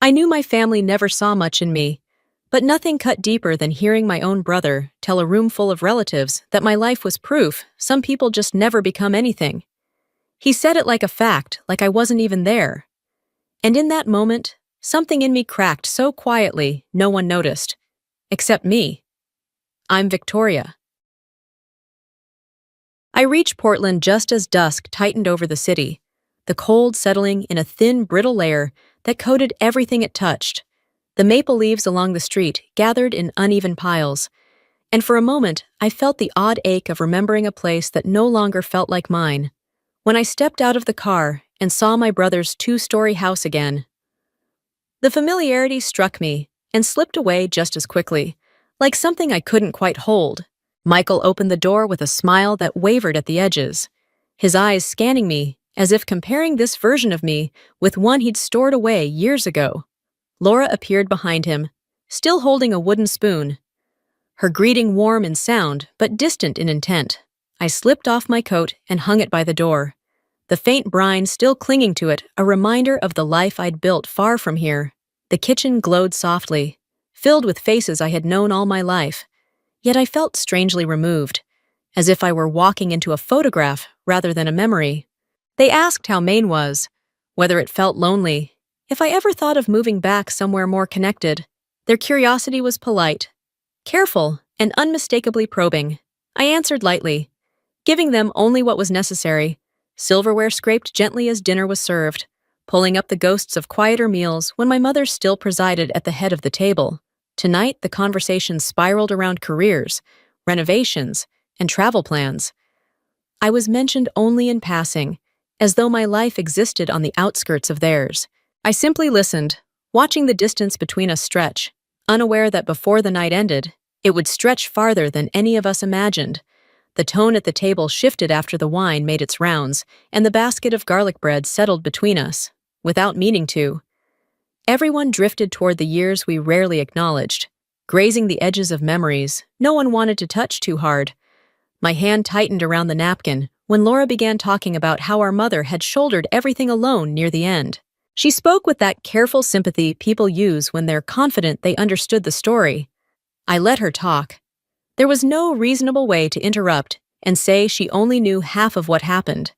I knew my family never saw much in me, but nothing cut deeper than hearing my own brother tell a room full of relatives that my life was proof some people just never become anything. He said it like a fact, like I wasn't even there. And in that moment, something in me cracked so quietly no one noticed. Except me. I'm Victoria. I reached Portland just as dusk tightened over the city, the cold settling in a thin, brittle layer that coated everything it touched. The maple leaves along the street gathered in uneven piles, and for a moment I felt the odd ache of remembering a place that no longer felt like mine. When I stepped out of the car and saw my brother's two-story house again, the familiarity struck me and slipped away just as quickly, like something I couldn't quite hold. Michael opened the door with a smile that wavered at the edges, his eyes scanning me as if comparing this version of me with one he'd stored away years ago. Laura appeared behind him, still holding a wooden spoon, her greeting warm in sound but distant in intent. I slipped off my coat and hung it by the door, the faint brine still clinging to it, a reminder of the life I'd built far from here. The kitchen glowed softly, filled with faces I had known all my life, yet I felt strangely removed, as if I were walking into a photograph rather than a memory. They asked how Maine was, whether it felt lonely, if I ever thought of moving back somewhere more connected. Their curiosity was polite, careful, and unmistakably probing. I answered lightly, giving them only what was necessary, silverware scraped gently as dinner was served, pulling up the ghosts of quieter meals when my mother still presided at the head of the table. Tonight, the conversation spiraled around careers, renovations, and travel plans. I was mentioned only in passing, as though my life existed on the outskirts of theirs. I simply listened, watching the distance between us stretch, unaware that before the night ended, it would stretch farther than any of us imagined. The tone at the table shifted after the wine made its rounds, and the basket of garlic bread settled between us, without meaning to. Everyone drifted toward the years we rarely acknowledged, grazing the edges of memories no one wanted to touch too hard. My hand tightened around the napkin when Laura began talking about how our mother had shouldered everything alone near the end. She spoke with that careful sympathy people use when they're confident they understood the story. I let her talk. There was no reasonable way to interrupt and say she only knew half of what happened.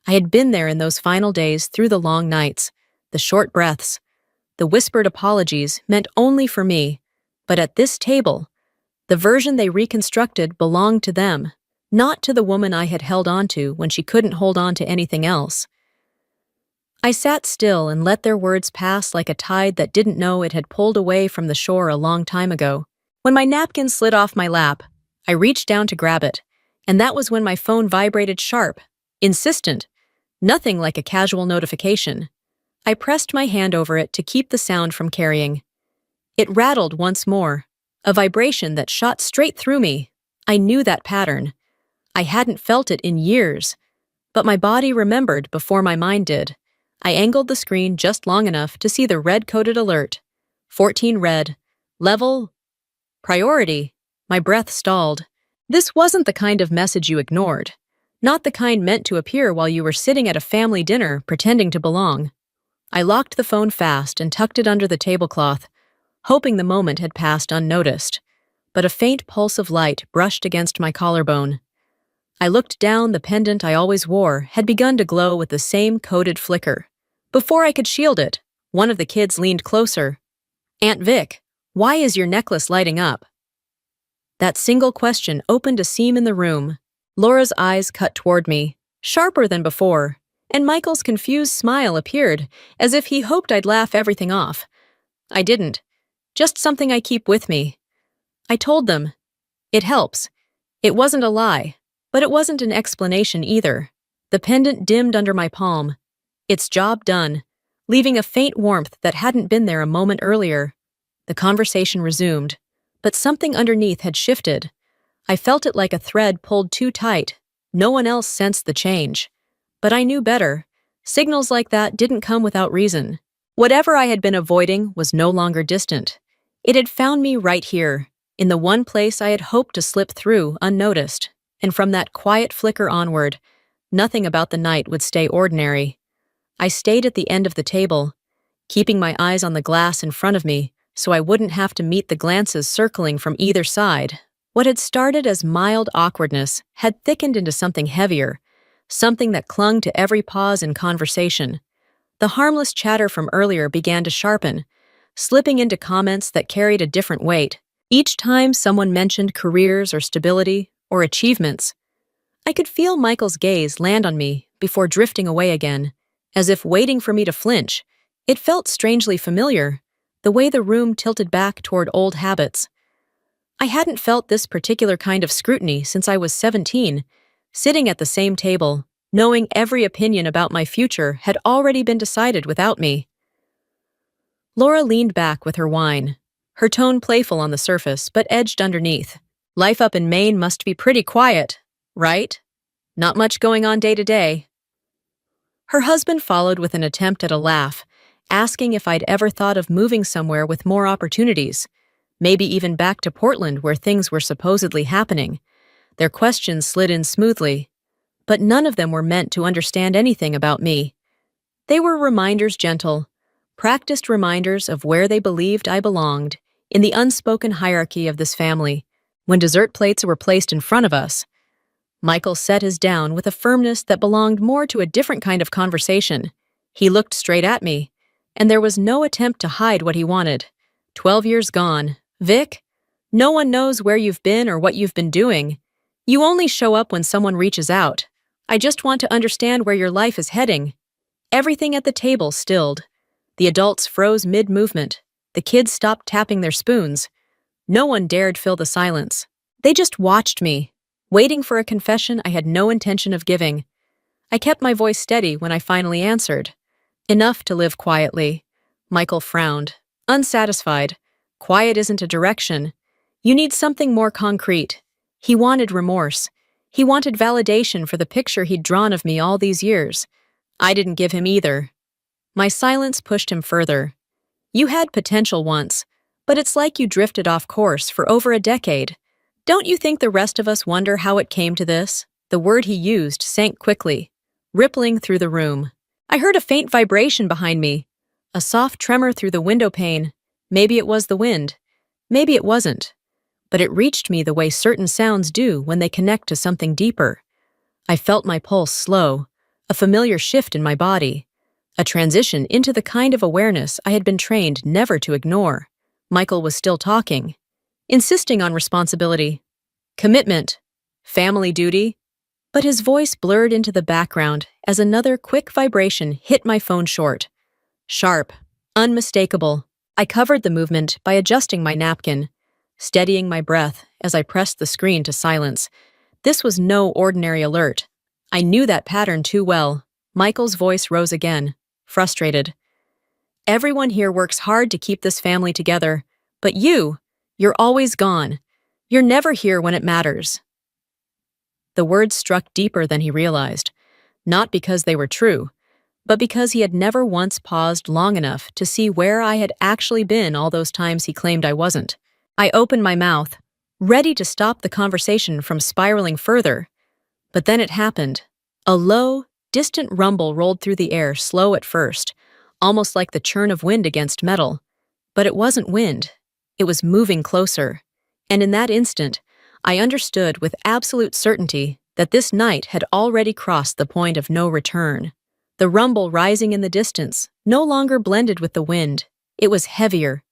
I had been there in those final days through the long nights, the short breaths, the whispered apologies meant only for me, but at this table, the version they reconstructed belonged to them, not to the woman I had held on to when she couldn't hold on to anything else. I sat still and let their words pass like a tide that didn't know it had pulled away from the shore a long time ago. When my napkin slid off my lap, I reached down to grab it, and that was when my phone vibrated sharp, insistent, nothing like a casual notification. I pressed my hand over it to keep the sound from carrying. It rattled once more, a vibration that shot straight through me. I knew that pattern. I hadn't felt it in years, but my body remembered before my mind did. I angled the screen just long enough to see the red-coded alert. 14 red. Level. Priority. My breath stalled. This wasn't the kind of message you ignored. Not the kind meant to appear while you were sitting at a family dinner pretending to belong. I locked the phone fast and tucked it under the tablecloth, hoping the moment had passed unnoticed. But a faint pulse of light brushed against my collarbone. I looked down. The pendant I always wore had begun to glow with the same coded flicker. Before I could shield it, one of the kids leaned closer. "Aunt Vic, why is your necklace lighting up?" That single question opened a seam in the room. Laura's eyes cut toward me, sharper than before, and Michael's confused smile appeared, as if he hoped I'd laugh everything off. I didn't. Just something I keep with me. I told them. It helps. It wasn't a lie, but it wasn't an explanation either. The pendant dimmed under my palm. Its job done, leaving a faint warmth that hadn't been there a moment earlier. The conversation resumed, but something underneath had shifted. I felt it like a thread pulled too tight. No one else sensed the change. But I knew better. Signals like that didn't come without reason. Whatever I had been avoiding was no longer distant. It had found me right here, in the one place I had hoped to slip through unnoticed. And from that quiet flicker onward, nothing about the night would stay ordinary. I stayed at the end of the table, keeping my eyes on the glass in front of me so I wouldn't have to meet the glances circling from either side. What had started as mild awkwardness had thickened into something heavier, something that clung to every pause in conversation. The harmless chatter from earlier began to sharpen, slipping into comments that carried a different weight. Each time someone mentioned careers or stability or achievements, I could feel Michael's gaze land on me before drifting away again, as if waiting for me to flinch. It felt strangely familiar, the way the room tilted back toward old habits. I hadn't felt this particular kind of scrutiny since I was 17, sitting at the same table, knowing every opinion about my future had already been decided without me. Laura leaned back with her wine, her tone playful on the surface but edged underneath. Life up in Maine must be pretty quiet, right? Not much going on day to day. Her husband followed with an attempt at a laugh, asking if I'd ever thought of moving somewhere with more opportunities, maybe even back to Portland where things were supposedly happening. Their questions slid in smoothly, but none of them were meant to understand anything about me. They were reminders, gentle, practiced reminders of where they believed I belonged in the unspoken hierarchy of this family. When dessert plates were placed in front of us, Michael set his down with a firmness that belonged more to a different kind of conversation. He looked straight at me, and there was no attempt to hide what he wanted. 12 years gone. Vic, no one knows where you've been or what you've been doing. You only show up when someone reaches out. I just want to understand where your life is heading. Everything at the table stilled. The adults froze mid-movement. The kids stopped tapping their spoons. No one dared fill the silence. They just watched me, waiting for a confession I had no intention of giving. I kept my voice steady when I finally answered. Enough to live quietly. Michael frowned, unsatisfied. Quiet isn't a direction. You need something more concrete. He wanted remorse. He wanted validation for the picture he'd drawn of me all these years. I didn't give him either. My silence pushed him further. You had potential once, but it's like you drifted off course for over a decade. Don't you think the rest of us wonder how it came to this? The word he used sank quickly, rippling through the room. I heard a faint vibration behind me, a soft tremor through the window pane. Maybe it was the wind. Maybe it wasn't. But it reached me the way certain sounds do when they connect to something deeper. I felt my pulse slow, a familiar shift in my body, a transition into the kind of awareness I had been trained never to ignore. Michael was still talking, insisting on responsibility, commitment, family duty, but his voice blurred into the background as another quick vibration hit my phone short. Sharp, unmistakable. I covered the movement by adjusting my napkin, steadying my breath as I pressed the screen to silence. This was no ordinary alert. I knew that pattern too well. Michael's voice rose again, frustrated. Everyone here works hard to keep this family together, but you're always gone. You're never here when it matters. The words struck deeper than he realized, not because they were true, but because he had never once paused long enough to see where I had actually been all those times he claimed I wasn't. I opened my mouth, ready to stop the conversation from spiraling further. But then it happened. A low, distant rumble rolled through the air, slow at first, almost like the churn of wind against metal. But it wasn't wind. It was moving closer. And in that instant, I understood with absolute certainty that this night had already crossed the point of no return. The rumble rising in the distance no longer blended with the wind. It was heavier,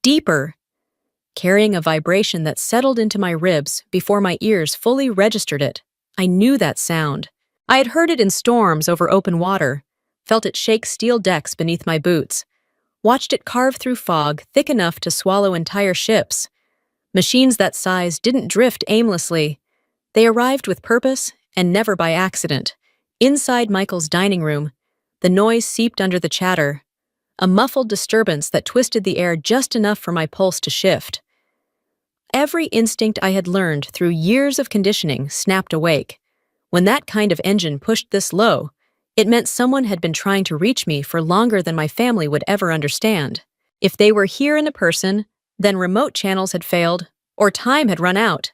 deeper, carrying a vibration that settled into my ribs before my ears fully registered it. I knew that sound. I had heard it in storms over open water, felt it shake steel decks beneath my boots, watched it carve through fog thick enough to swallow entire ships. Machines that size didn't drift aimlessly. They arrived with purpose and never by accident. Inside Michael's dining room, the noise seeped under the chatter, a muffled disturbance that twisted the air just enough for my pulse to shift. Every instinct I had learned through years of conditioning snapped awake. When that kind of engine pushed this low, it meant someone had been trying to reach me for longer than my family would ever understand. If they were here in a person, then remote channels had failed, or time had run out.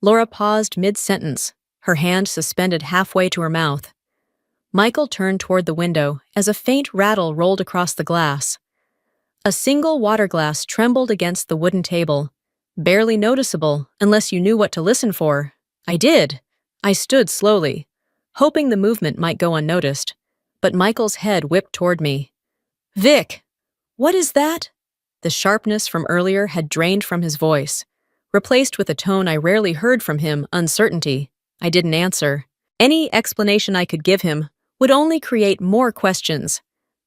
Laura paused mid-sentence, her hand suspended halfway to her mouth. Michael turned toward the window as a faint rattle rolled across the glass. A single water glass trembled against the wooden table, barely noticeable unless you knew what to listen for. I did. I stood slowly, hoping the movement might go unnoticed, but Michael's head whipped toward me. "Vic, what is that?" The sharpness from earlier had drained from his voice, replaced with a tone I rarely heard from him, uncertainty. I didn't answer. Any explanation I could give him would only create more questions,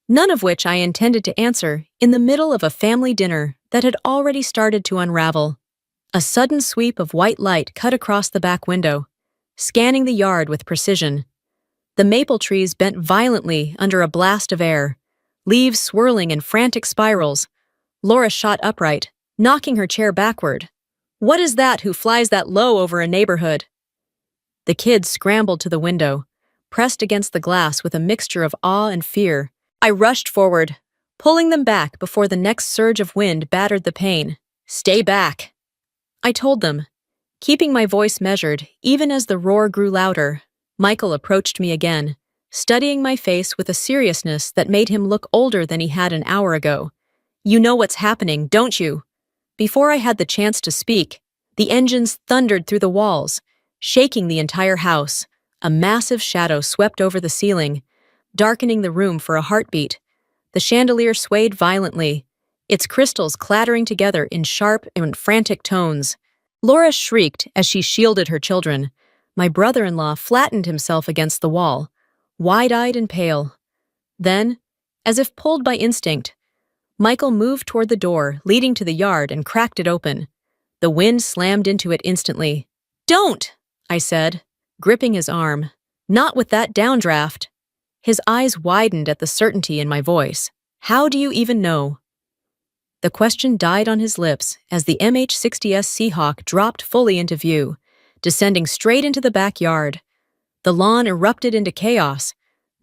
none of which I intended to answer in the middle of a family dinner that had already started to unravel. A sudden sweep of white light cut across the back window, scanning the yard with precision. The maple trees bent violently under a blast of air, leaves swirling in frantic spirals. Laura shot upright, knocking her chair backward. "What is that who flies that low over a neighborhood?" The kids scrambled to the window, pressed against the glass with a mixture of awe and fear. I rushed forward, pulling them back before the next surge of wind battered the pane. "Stay back," I told them, keeping my voice measured even as the roar grew louder. Michael approached me again, studying my face with a seriousness that made him look older than he had an hour ago. "You know what's happening, don't you?" Before I had the chance to speak, the engines thundered through the walls, shaking the entire house. A massive shadow swept over the ceiling, darkening the room for a heartbeat. The chandelier swayed violently, its crystals clattering together in sharp and frantic tones. Laura shrieked as she shielded her children. My brother-in-law flattened himself against the wall, wide-eyed and pale. Then, as if pulled by instinct, Michael moved toward the door leading to the yard and cracked it open. The wind slammed into it instantly. "Don't!" I said, gripping his arm. "Not with that downdraft." His eyes widened at the certainty in my voice. "How do you even know?" The question died on his lips as the MH-60S Seahawk dropped fully into view, descending straight into the backyard. The lawn erupted into chaos.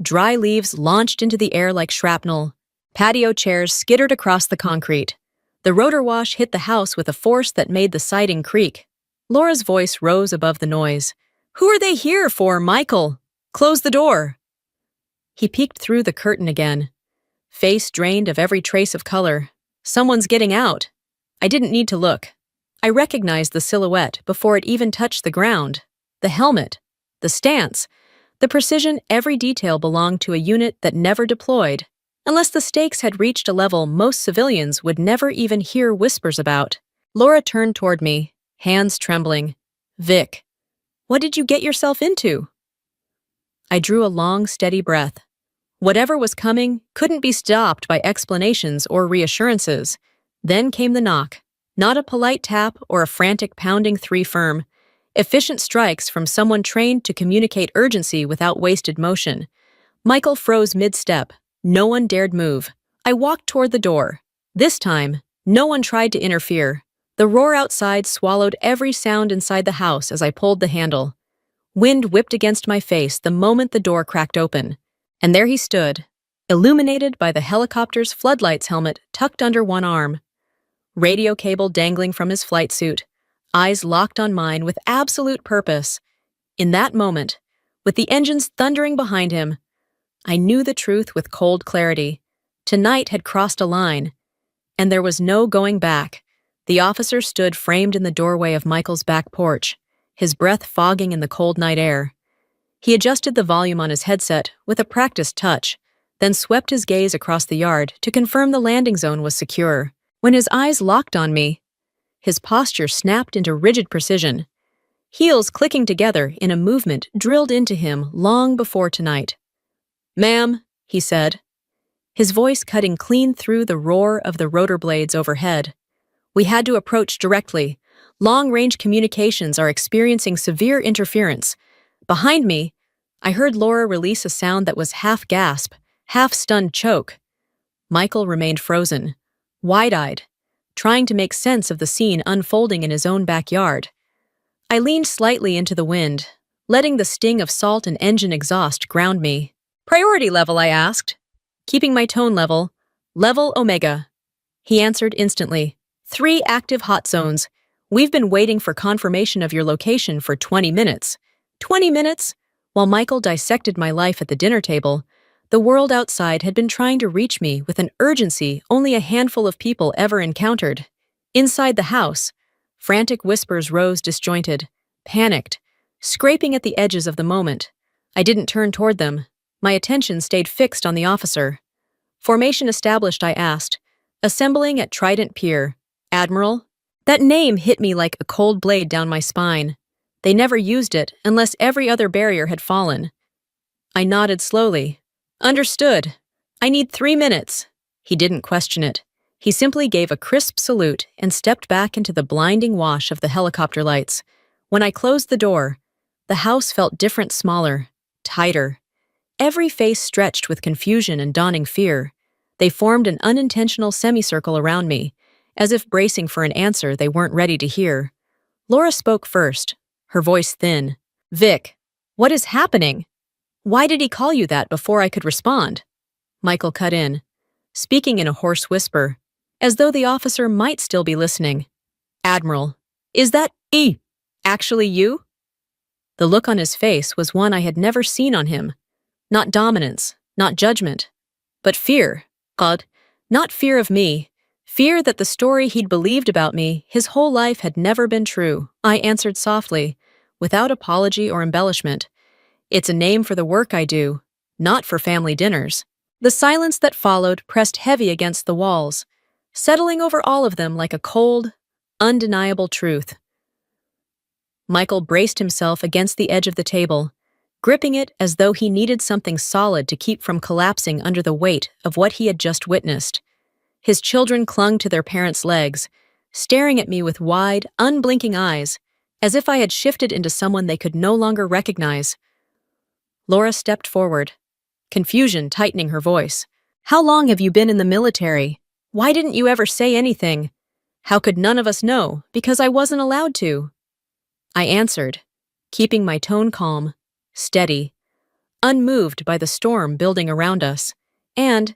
Dry leaves launched into the air like shrapnel. Patio chairs skittered across the concrete. The rotor wash hit the house with a force that made the siding creak. Laura's voice rose above the noise. "Who are they here for, Michael? Close the door." He peeked through the curtain again, face drained of every trace of color. "Someone's getting out." I didn't need to look. I recognized the silhouette before it even touched the ground. The helmet, the stance, the precision, every detail belonged to a unit that never deployed, unless the stakes had reached a level most civilians would never even hear whispers about. Laura turned toward me, hands trembling. "Vic, what did you get yourself into?" I drew a long, steady breath. Whatever was coming couldn't be stopped by explanations or reassurances. Then came the knock. Not a polite tap or a frantic pounding three firm. Efficient strikes from someone trained to communicate urgency without wasted motion. Michael froze mid-step. No one dared move. I walked toward the door. This time, no one tried to interfere. The roar outside swallowed every sound inside the house as I pulled the handle. Wind whipped against my face the moment the door cracked open. And there he stood, illuminated by the helicopter's floodlights helmet tucked under one arm. Radio cable dangling from his flight suit, eyes locked on mine with absolute purpose. In that moment, with the engines thundering behind him, I knew the truth with cold clarity. Tonight had crossed a line, and there was no going back. The officer stood framed in the doorway of Michael's back porch, his breath fogging in the cold night air. He adjusted the volume on his headset with a practiced touch, then swept his gaze across the yard to confirm the landing zone was secure. When his eyes locked on me, his posture snapped into rigid precision, heels clicking together in a movement drilled into him long before tonight. "Ma'am," he said, his voice cutting clean through the roar of the rotor blades overhead. "We had to approach directly. Long-range communications are experiencing severe interference. Behind me, I heard Laura release a sound that was half gasp, half stunned choke. Michael remained frozen, wide-eyed, trying to make sense of the scene unfolding in his own backyard. I leaned slightly into the wind, letting the sting of salt and engine exhaust ground me. "Priority level," I asked, keeping my tone level. "Level Omega." He answered instantly. 3 active hot zones. We've been waiting for confirmation of your location for 20 minutes. 20 minutes? While Michael dissected my life at the dinner table, the world outside had been trying to reach me with an urgency only a handful of people ever encountered. Inside the house, frantic whispers rose disjointed, panicked, scraping at the edges of the moment. I didn't turn toward them. My attention stayed fixed on the officer. Formation established, I asked. Assembling at Trident Pier. Admiral? That name hit me like a cold blade down my spine. They never used it unless every other barrier had fallen. I nodded slowly. Understood. I need 3 minutes. He didn't question it. He simply gave a crisp salute and stepped back into the blinding wash of the helicopter lights. When I closed the door, the house felt different, smaller, tighter. Every face stretched with confusion and dawning fear. They formed an unintentional semicircle around me, as if bracing for an answer they weren't ready to hear. Laura spoke first, her voice thin. Vic, what is happening? Why did he call you that before I could respond? Michael cut in, speaking in a hoarse whisper, as though the officer might still be listening. Admiral, is that actually you? The look on his face was one I had never seen on him. Not dominance, not judgment, but fear. God, not fear of me. Fear that the story he'd believed about me his whole life had never been true. I answered softly, without apology or embellishment. It's a name for the work I do, not for family dinners. The silence that followed pressed heavy against the walls, settling over all of them like a cold, undeniable truth. Michael braced himself against the edge of the table, gripping it as though he needed something solid to keep from collapsing under the weight of what he had just witnessed. His children clung to their parents' legs, staring at me with wide, unblinking eyes, as if I had shifted into someone they could no longer recognize. Laura stepped forward, confusion tightening her voice. How long have you been in the military? Why didn't you ever say anything? How could none of us know? Because I wasn't allowed to. I answered, keeping my tone calm, steady, unmoved by the storm building around us, and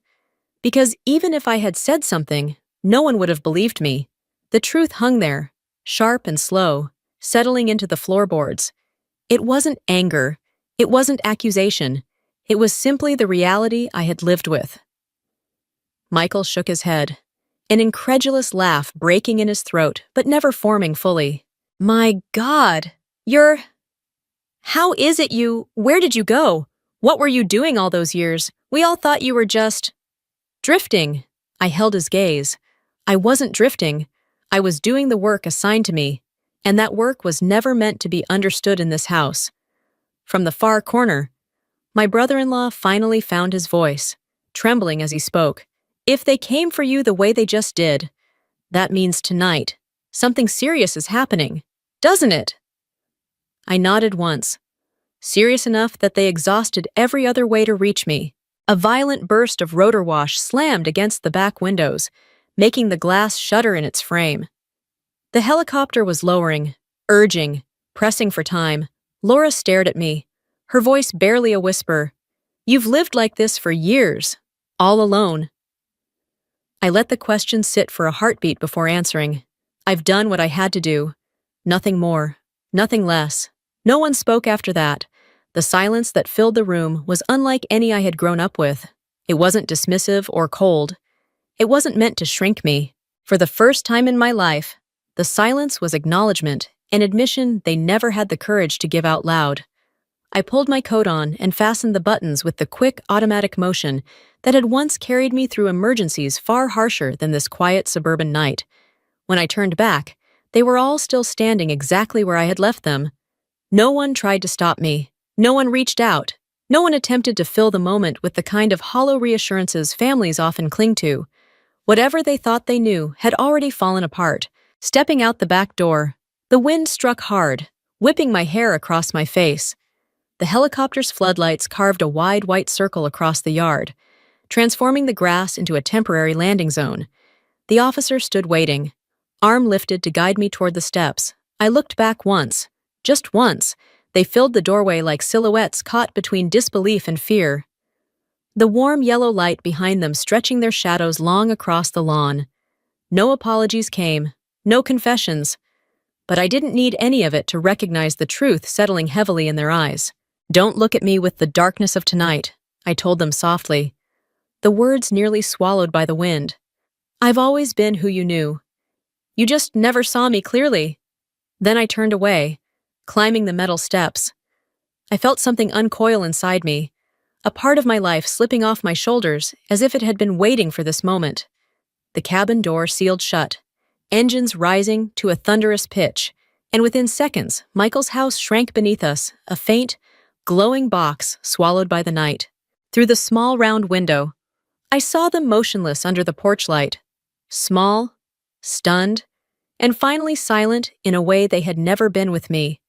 because even if I had said something, no one would have believed me. The truth hung there, sharp and slow, settling into the floorboards. It wasn't anger. It wasn't accusation. It was simply the reality I had lived with. Michael shook his head, an incredulous laugh breaking in his throat but never forming fully. My God, how is it where did you go? What were you doing all those years? We all thought you were just drifting. I held his gaze. I wasn't drifting. I was doing the work assigned to me, and that work was never meant to be understood in this house. From the far corner, my brother-in-law finally found his voice, trembling as he spoke. If they came for you the way they just did, that means tonight, something serious is happening, doesn't it? I nodded once, serious enough that they exhausted every other way to reach me. A violent burst of rotor wash slammed against the back windows, making the glass shudder in its frame. The helicopter was lowering, urging, pressing for time. Laura stared at me, her voice barely a whisper. You've lived like this for years, all alone. I let the question sit for a heartbeat before answering. I've done what I had to do. Nothing more, nothing less. No one spoke after that. The silence that filled the room was unlike any I had grown up with. It wasn't dismissive or cold. It wasn't meant to shrink me. For the first time in my life, the silence was acknowledgement, an admission they never had the courage to give out loud. I pulled my coat on and fastened the buttons with the quick, automatic motion that had once carried me through emergencies far harsher than this quiet suburban night. When I turned back, they were all still standing exactly where I had left them. No one tried to stop me. No one reached out. No one attempted to fill the moment with the kind of hollow reassurances families often cling to. Whatever they thought they knew had already fallen apart. Stepping out the back door, the wind struck hard, whipping my hair across my face. The helicopter's floodlights carved a wide white circle across the yard, transforming the grass into a temporary landing zone. The officer stood waiting, arm lifted to guide me toward the steps. I looked back once, just once. They filled the doorway like silhouettes caught between disbelief and fear. The warm yellow light behind them stretching their shadows long across the lawn. No apologies came, no confessions, but I didn't need any of it to recognize the truth settling heavily in their eyes. Don't look at me with the darkness of tonight, I told them softly, the words nearly swallowed by the wind. I've always been who you knew. You just never saw me clearly. Then I turned away, climbing the metal steps. I felt something uncoil inside me, a part of my life slipping off my shoulders as if it had been waiting for this moment. The cabin door sealed shut, engines rising to a thunderous pitch, and within seconds, Michael's house shrank beneath us, a faint, glowing box swallowed by the night. Through the small round window, I saw them motionless under the porch light, small, stunned, and finally silent in a way they had never been with me.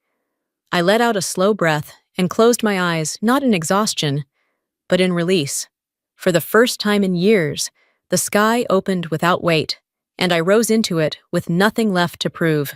I let out a slow breath and closed my eyes, not in exhaustion, but in release. For the first time in years, the sky opened without weight, and I rose into it with nothing left to prove.